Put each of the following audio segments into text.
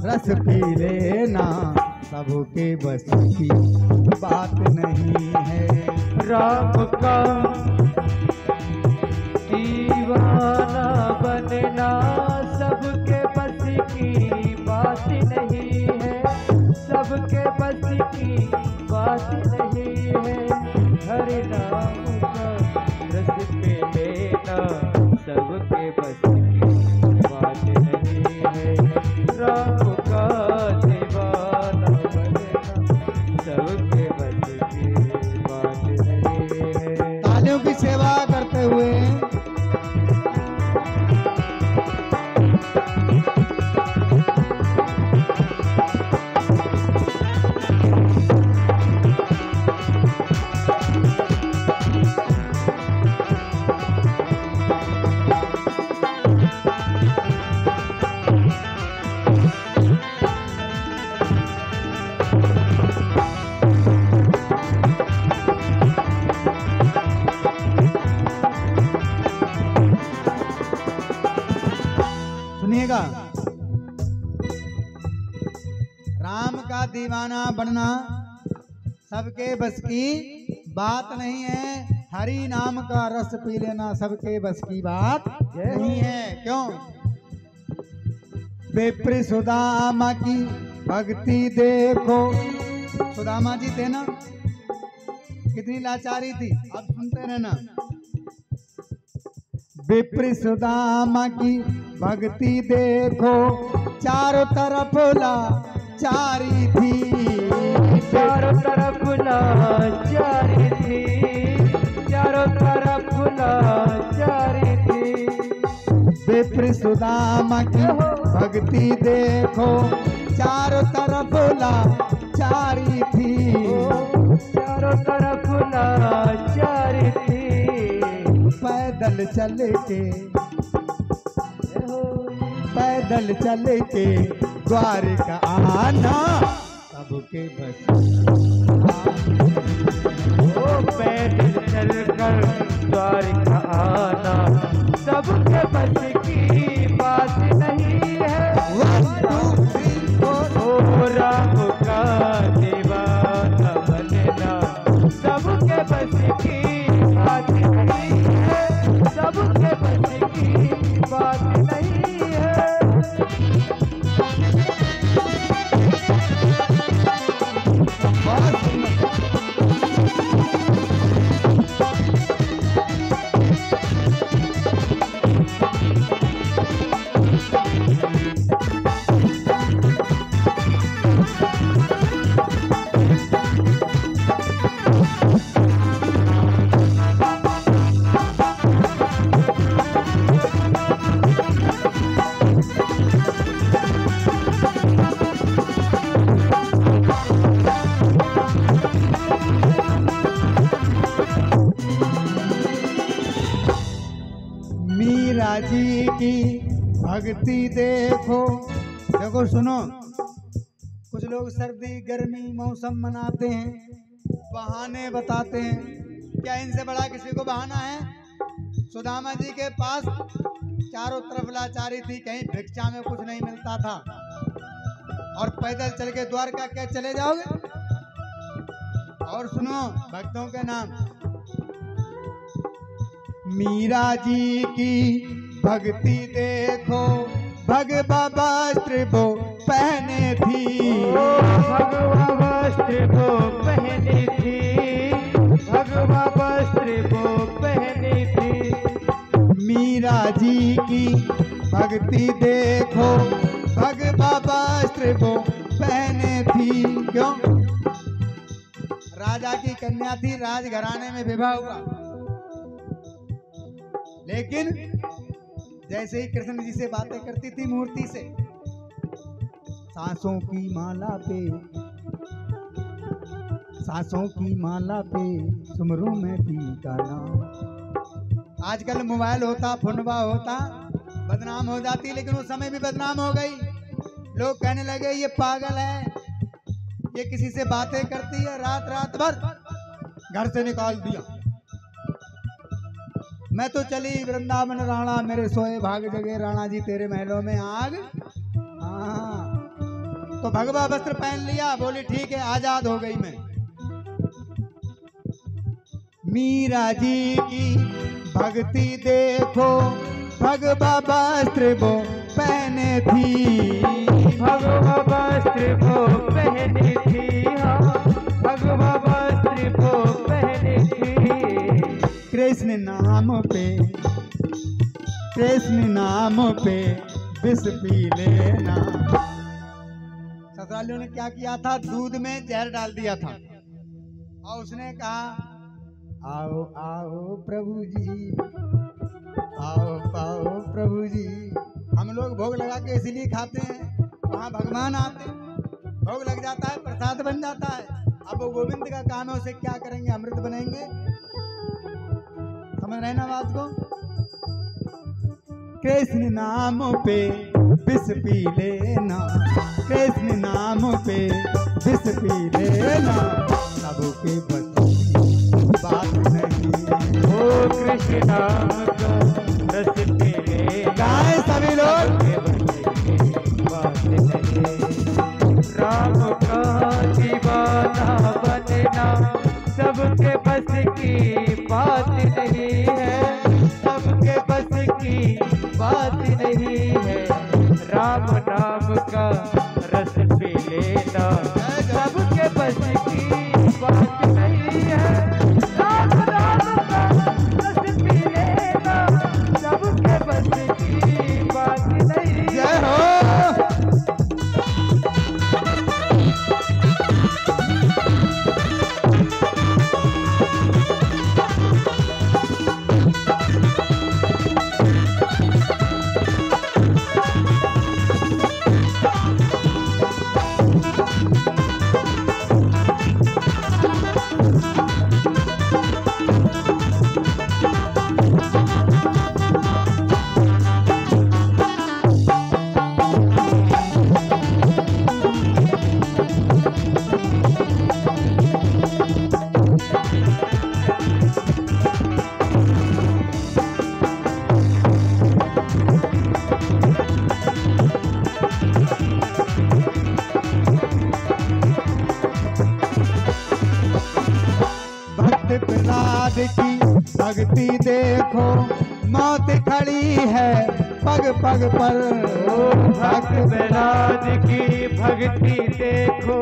रस पी लेना सबके बस की बात नहीं है। राम का दीवाना बनना सबके बस की बात नहीं है, सबके बस की बात नहीं है। हरे नाम का रस पे लेना सबके बस की बात नहीं है। राम का दीवाना बनना सबके बस की बात नहीं है। तालियों की सेवा करते हुए सुनिएगा, राम का दीवाना बनना सबके बस की बात नहीं है। हरि नाम का रस पी लेना सबके बस की बात नहीं है। क्यों? विप्र सुदामा की भक्ति देखो। सुदामा जी थे ना, कितनी लाचारी थी, अब सुनते रहना। विप्र सुदामा की भक्ति देखो, चारों तरफ लाचारी थी। चारों तरफ लाचारी थी, चारों तरफ लाचारी थी। विप्र सुदामा की भक्ति देखो, चारों तरफ लाचारी थी। चारों तरफ लाचारी थी। पैदल चल के, पैदल चल के द्वारिका आना सबके बस। ओ पैदल चलकर द्वारिका आना सबके बस की बात नहीं है। ओ राम का दीवाना बनना सबके बस की बात नहीं है, सबके बस की बात नहीं है। मीरा जी की भक्ति देखो। देखो सुनो, कुछ लोग सर्दी गर्मी मौसम मनाते हैं, बहाने बताते हैं। क्या इनसे बड़ा किसी को बहाना है? सुदामा जी के पास चारों तरफ लाचारी थी, कहीं भिक्षा में कुछ नहीं मिलता था, और पैदल चल के द्वारका क्या चले जाओगे? और सुनो भक्तों के नाम, मीरा जी की भक्ति देखो, भगवा वस्त्र वो पहने थी। भगवा वस्त्र वो पहनी थी, भगवा वस्त्र वो पहनी थी। मीरा जी की भक्ति देखो, भगवा वस्त्र वो पहने थी। क्यों? राजा की कन्या थी, राजघराने में विवाह हुआ, लेकिन जैसे ही कृष्ण जी से बातें करती थी मूर्ति से, सांसों की माला पे, सांसों की माला पे सुमरू में भी गाना। आजकल मोबाइल होता, फोनवा होता, बदनाम हो जाती, लेकिन उस समय भी बदनाम हो गई। लोग कहने लगे ये पागल है, ये किसी से बातें करती है, रात रात भर घर से निकाल दिया। मैं तो चली वृंदावन राणा, मेरे सोए भाग जगे राणा जी तेरे महलों में आग। हाँ, तो भगवा वस्त्र पहन लिया, बोली ठीक है आजाद हो गई मैं। मीरा जी की भक्ति देखो, भगवा वस्त्र वो पहने थी, भगवा वस्त्र वो पहनी थी, हाँ भगवा वस्त्र वो पहनी थी। कृष्ण नाम पे विष पी लेना। ससुरालियों ने क्या किया था, दूध में जहर डाल दिया था और उसने कहा आओ आओ प्रभु जी, आओ आओ प्रभु जी। हम लोग भोग लगा के इसीलिए खाते हैं, वहाँ भगवान आते, भोग लग जाता है, प्रसाद बन जाता है। अब वो गोविंद का काम है, उसे क्या करेंगे, अमृत बनेंगे। समझ रहे ना बात को। कृष्ण नाम पे विष पी लेना, कृष्ण नाम पे विष पी लेना, सबके बस बात नहीं। ओ कृष्ण नाम का रस पी लेना, गाए सभी लोग। बात नहीं। राम का दीवाना बनना सबके बस की बात नहीं है, सबके बस की बात नहीं है। राम नाम का रस पी लेना सबके बस की बात नहीं है। राम नाम का रस पी लेना सबके बस की बात नहीं है। जय हो। प्रहलाद की भक्ति देखो, मौत खड़ी है पग पग पर। भक्त प्रहलाद की भक्ति देखो,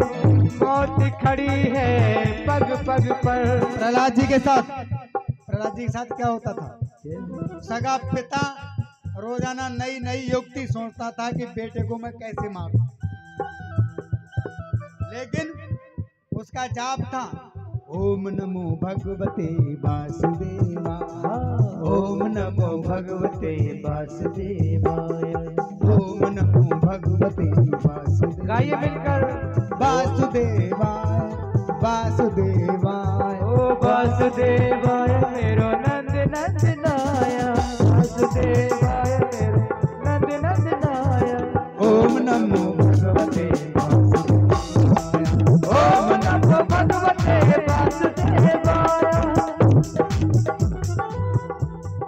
मौत खड़ी है पग पग पर। प्रहलाद जी के साथ क्या होता था, सगा पिता रोजाना नई नई युक्ति सोचता था कि बेटे को मैं कैसे मारूं, लेकिन उसका जाप था ओम नमो भगवते वासुदेवा, ओम नमो भगवते वासुदेवाय, ओम नमो भगवते वासुदेवाय। गाइए मिलकर। वासुदेवाय वासुदेवाय, ओ वासुदेवाय मेरो नंद नंदनाया, वासुदेवाय मेरो नंद नंदनाया। ओम नमो भगवते वासुदेवाय, ओम नमो भगवते वासुदेवाय।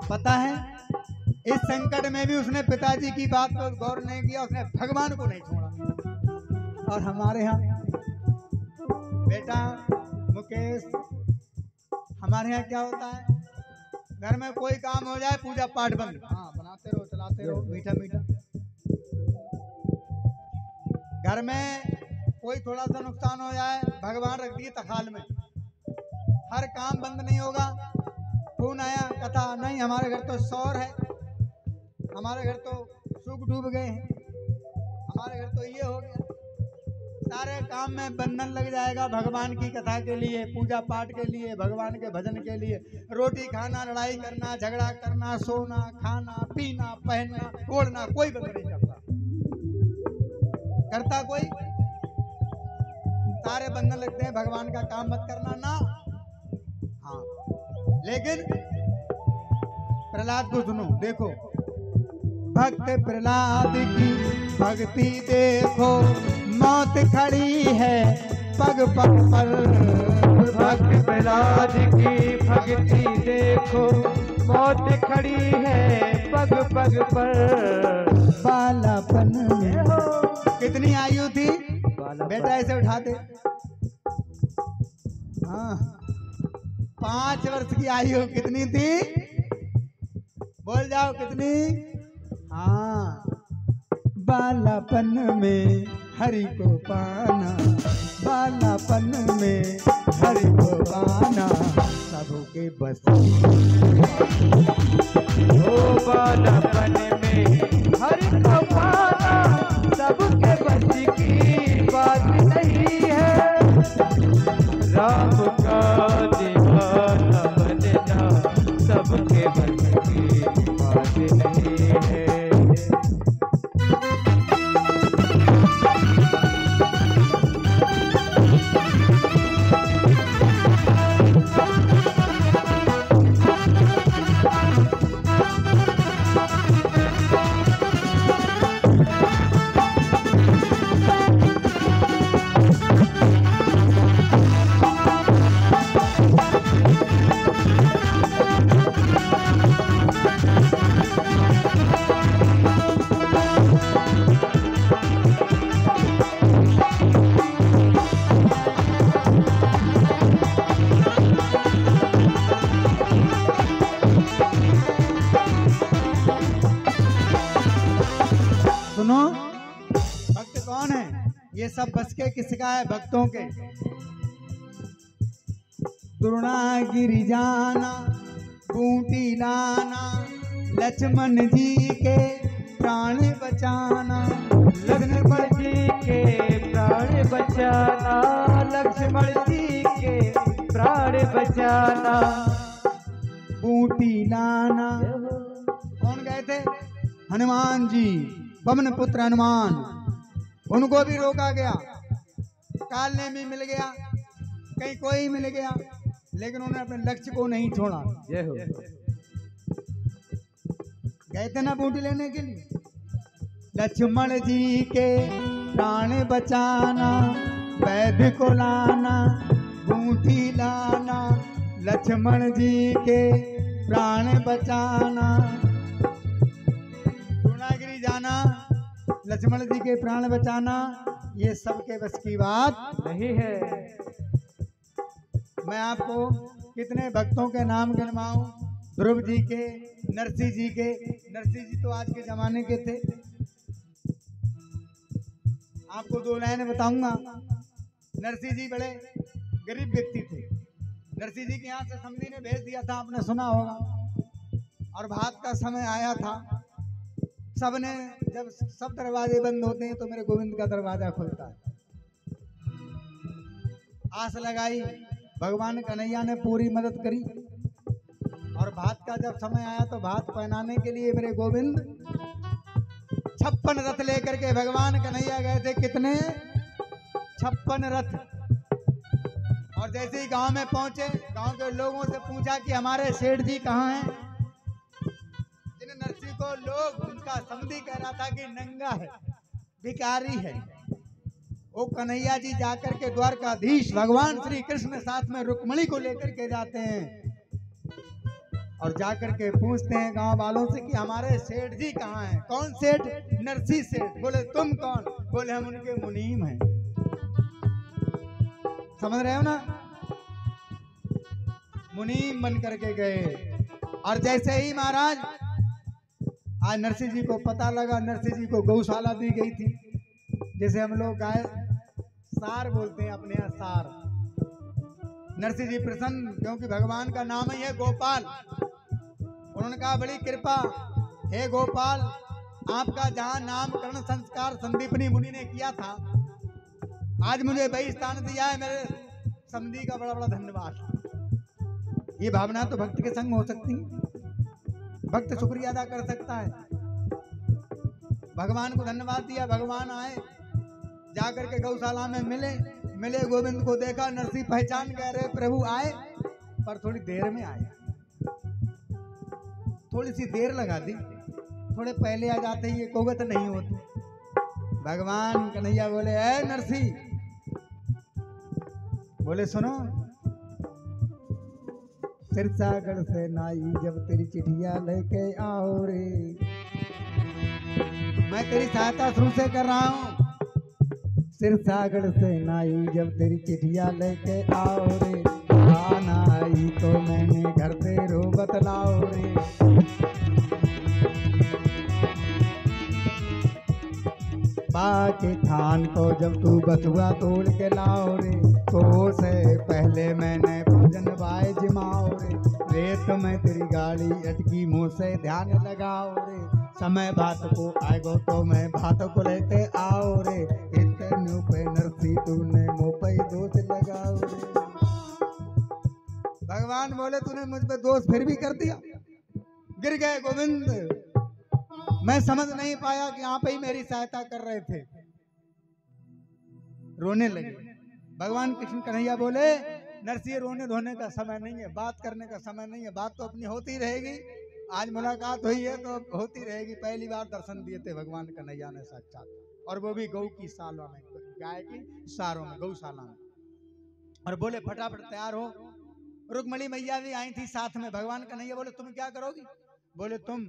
पता है इस संकट में भी उसने पिताजी की बात पर गौर नहीं किया, उसने भगवान को नहीं छोड़ा। और हमारे यहाँ बेटा मुकेश, हमारे यहाँ क्या होता है, घर में कोई काम हो जाए पूजा पाठ बंद, हाँ बनाते रहो चलाते रहो मीठा मीठा। घर में कोई थोड़ा सा नुकसान हो जाए, भगवान रख दिए तखाल में, हर काम बंद नहीं होगा। फोन आया कथा नहीं, हमारे घर तो सौर है, हमारे घर तो सुख डूब गए हैं, हमारे घर तो ये हो गया। सारे काम में बंधन लग जाएगा भगवान की कथा के लिए, पूजा पाठ के लिए, भगवान के भजन के लिए। रोटी खाना, लड़ाई करना, झगड़ा करना, सोना खाना पीना, पहनना ओढ़ना, कोई बंद नहीं करता, करता कोई? सारे बंधन लगते हैं, भगवान का काम मत करना ना। हाँ, लेकिन प्रहलाद को सुनो, देखो भक्त प्रहलाद की भक्ति देखो, मौत खड़ी है पग पग पर। भक्त प्रहलाद की भक्ति देखो, मौत खड़ी है पग पग पर। बालापन में कितनी आयु थी? बाला बेटा ऐसे उठा दे। हाँ, 5 वर्ष की आयु कितनी थी? बोल जाओ कितनी? हाँ, बालापन में हरि को पाना, बालापन में हरि को पाना सबके बस ओ बालापन में हरि को पाना सबके बस की बात नहीं है। राम का दीवाना बनना सबके बस की बात नहीं है। सुनो, भक्त कौन है? ये सब बस के किसका है? भक्तों के। द्रोणागिरि जाना, बूटी लाना, लक्ष्मण जी के प्राण बचाना, लक्ष्मण जी के प्राण बचाना, लक्ष्मण जी के प्राण बचाना। बूटी लाना। कौन गए थे? हनुमान जी, पवन पुत्र हनुमान। उनको भी रोका गया, कालने में मिल गया, कहीं कोई मिल गया, लेकिन उन्होंने अपने लक्ष्य को नहीं छोड़ा। जय हो। गए थे ना बूटी लेने के लिए। लक्ष्मण जी के प्राण बचाना, वैद्य को लाना, बूटी लाना, लक्ष्मण जी के प्राण बचाना। द्रोणागिरि जाना, लक्ष्मण जी के प्राण बचाना, ये सबके बस की बात नहीं है। मैं आपको कितने भक्तों के नाम गिनवाऊं? ध्रुव जी के, नरसिंह जी के। नरसिंह जी तो आज के जमाने के थे। आपको 2 लाइनें बताऊंगा। नरसिंह जी बड़े गरीब व्यक्ति थे। नरसिंह जी के यहाँ से समधी ने भेज दिया था, आपने सुना होगा। और भात का समय आया था, सबने जब सब दरवाजे बंद होते हैं तो मेरे गोविंद का दरवाजा खुलता है। आस लगाई, भगवान कन्हैया ने पूरी मदद करी। और भात का जब समय आया तो भात पहनाने के लिए मेरे गोविंद 56 रथ लेकर के भगवान कन्हैया गए थे। कितने? 56 रथ। और जैसे ही गांव में पहुंचे, गांव के लोगों से पूछा कि हमारे सेठ जी कहाँ हैं? जिन नरसिंह को लोग, उनका समधी कह रहा था कि नंगा है, भिखारी है। वो कन्हैया जी जाकर के द्वारकाधीश भगवान श्री कृष्ण साथ में रुक्मणी को लेकर के जाते हैं और जाकर के पूछते हैं गांव वालों से कि हमारे सेठ जी कहाँ हैं? कौन सेठ? नरसिंह सेठ। बोले तुम कौन? बोले हम उनके मुनीम हैं। समझ रहे हो ना? मुनीम बन करके गए। और जैसे ही महाराज आज नरसिंह जी को पता लगा, नरसिंह जी को गौशाला दी गई थी। जैसे हम लोग गाय सार बोलते हैं अपने यहाँ, सार। नरसिंह जी प्रसन्न, क्योंकि भगवान का नाम ही है गोपाल। उन्होंने कहा बड़ी कृपा, हे गोपाल, आपका जहाँ नामकरण संस्कार संदीपनी मुनि ने किया था, आज मुझे वही स्थान दिया है। मेरे समधी का बड़ा बड़ा धन्यवाद। ये भावना तो भक्त के संग हो सकती है। भक्त शुक्रिया अदा कर सकता है। भगवान को धन्यवाद दिया। भगवान आए, जाकर के गौशाला में मिले गोविंद को देखा। नरसिंह पहचान कह रहे प्रभु आए, पर थोड़ी देर में आए, थोड़ी सी देर लगा दी। थोड़े पहले आ जाते ये कोगत नहीं होती। भगवान कन्हैया बोले ऐ नरसिंह, बोले सुनो, सिरसागढ़ से नाई जब तेरी चिट्ठिया लेके आओ रे, मैं तेरी सहायता शुरू से कर रहा हूँ। सिर सागर से नाई जब तेरी चिट्ठिया लेके आओ रे, आना आई तो मैंने घर से रो बतलाओ रे। बाकी थान को जब तू बथुआ तोड़ के लाओ रे, तो से पहले मैंने भोजन बाय जिमाओ रे। रेत में तेरी गाड़ी अटकी मुँह से ध्यान लगाओ रे, समय बात को आएगो तो मैं बात को लेते आओ रे। इतने पे नरसी तूने मुँह पे दोष लगाओ रे। भगवान बोले तूने मुझ पे दोष फिर भी कर दिया। गिर गए गोविंद, मैं समझ नहीं पाया कि यहाँ पे ही मेरी सहायता कर रहे थे। रोने लगे। भगवान कृष्ण कन्हैया बोले नरसिंह रोने धोने का समय नहीं है, बात करने का समय नहीं है, बात तो अपनी होती रहेगी। आज मुलाकात हुई है तो होती रहेगी। पहली बार दर्शन दिए थे भगवान कन्हैया ने साक्षात, और वो भी गौ की सालों में, गाय की सारों में, गौशाला में। और बोले फटाफट तैयार हो। रुक्मणी मैया भी आई थी साथ में। भगवान कन्हैया बोले तुम क्या करोगी? बोले तुम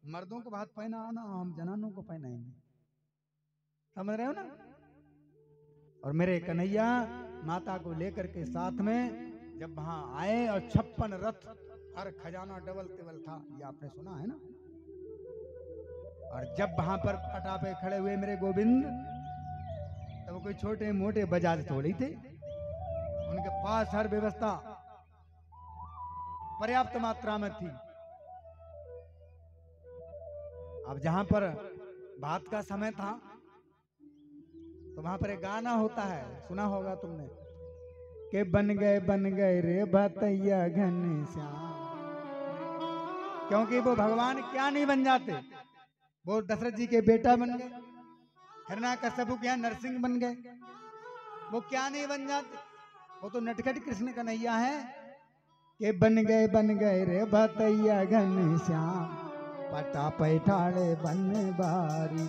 मर्दों को बात पहना आना, हम जनानों को पहनाएंगे। समझ रहे हो ना? और मेरे कन्हैया माता को लेकर के साथ में जब वहां आए, और 56 रथ, हर खजाना डबल टेबल था, ये आपने सुना है ना। और जब वहां पर पटा पे खड़े हुए मेरे गोविंद, तब तो कोई छोटे मोटे बजाज थोड़ी थे। उनके पास हर व्यवस्था पर्याप्त मात्रा में थी। अब जहां पर बात का समय था तो वहां पर एक गाना होता है, सुना होगा तुमने, कि बन गए रे भतैया घनश्याम। क्योंकि वो भगवान क्या नहीं बन जाते, वो दशरथ जी के बेटा बन गए, हिरण्याकश्यप के यहाँ नरसिंह बन गए। वो क्या नहीं बन जाते, वो तो नटखट कृष्ण कन्हैया है। कि बन गए रे भतैया घनश्याम, पटा पैठाड़े बन बारी।